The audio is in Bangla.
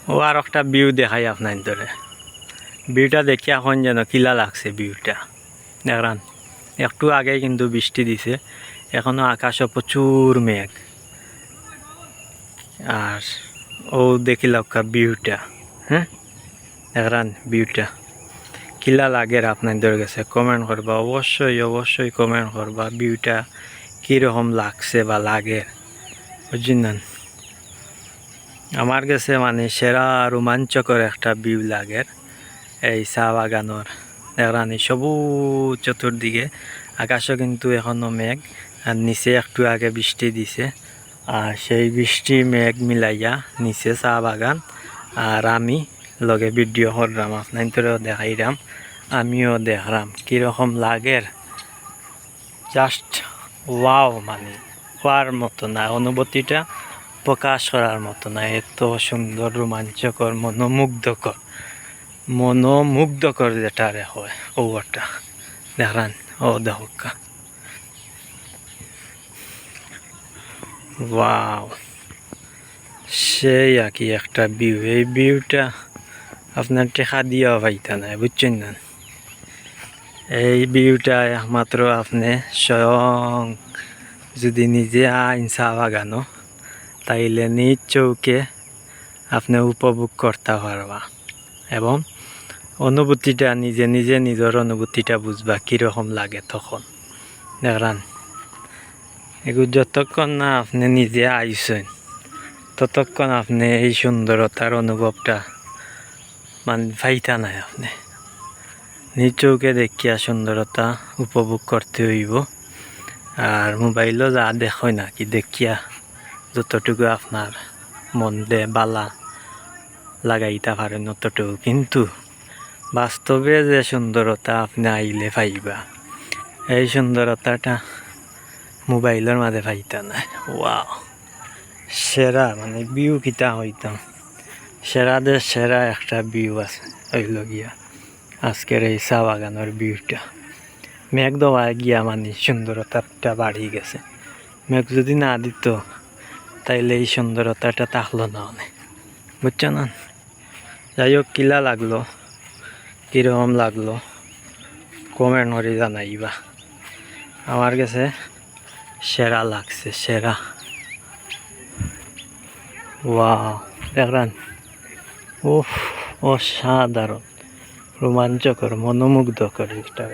ও আর একটা ভিউ দেখাই আপনার ধরে ভিউটা দেখি এখন যেন কিলা লাগছে ভিউটা দেখলাম একটু আগে কিন্তু বৃষ্টি দিছে এখনো আকাশে প্রচুর মেঘ আর ও দেখিল ভিউটা হ্যাঁ দেখলাম ভিউটা কিলা লাগে আপনাদের কাছে কমেন্ট করবা অবশ্যই অবশ্যই কমেন্ট করবা ভিউটা কীরকম লাগছে বা লাগে বুঝলেন আমার কাছে মানে সেরা রোমাঞ্চকর একটা ভিউ লাগে এই চা বাগানোর দেখলানি সবুজ চতুর্দিকে আকাশও কিন্তু এখনো মেঘ আর নিচে একটু আগে বৃষ্টি দিছে আর সেই বৃষ্টি মেঘ মিলাইয়া নিচে চা বাগান আর আমি লগে ভিডিও করলাম আপনাদেরও দেখাইলাম আমিও দেখলাম কীরকম লাগের জাস্ট ওয়াও মানে হওয়ার মতো না অনুভূতিটা প্রকাশ করার মতো না এত সুন্দর রোমাঞ্চকর মনোমুগ্ধকর যেটা রে হয় ওটা দেখলাম ও দেখা ওয়াও সেই আর কি একটা ভিউ এই ভিউটা আপনার টেকা দিয়েও পাইতা না বুঝছেন না এই ভিউটা একমাত্র আপনি স্বয়ং যদি নিজে আইন চা বাগানো তাইলে নিজ চৌকে আপনি উপভোগ করতে পারবা এবং অনুভূতিটা নিজে নিজে নিজের অনুভূতিটা বুঝবা কীরকম লাগে তখন দেখলাম এগুলো যতক্ষণ না আপনি নিজে আইসেন ততক্ষণ আপনি এই সুন্দরতার অনুভবটা মানে পাইতা নাই আপনি নিজ চৌকে দেখিয়া সুন্দরতা উপভোগ করতে হইব আর মোবাইলও যা দেখই না কি দেখিয়া যতটুকু আপনার মন দে বালা লাগাইতে পারেন অতটুকু কিন্তু বাস্তবে যে সুন্দরতা আপনি আইলে পাইবা এই সুন্দরতাটা মোবাইলের মাঝে পাইতা না ওয়াও সেরা মানে ভিউ কিতা হইতাম সেরা একটা ভিউ আছে হইল গিয়া আজকের এই চা বাগানের ভিউটা মেঘ দেওয়া গিয়া মানে সুন্দরতাটা বাড়ি গেছে মেঘ যদি না দিত তাইলে এই সুন্দরতাটা থাকলো না অনেক বুঝছো না যাই হোক কিলা লাগলো কীরকম লাগলো কমেন্ট করে জানাইবা আমার কাছে সেরা লাগছে সেরা ওয়াও দেখলেন অসাধারণ রোমাঞ্চকর মনোমুগ্ধকর এটা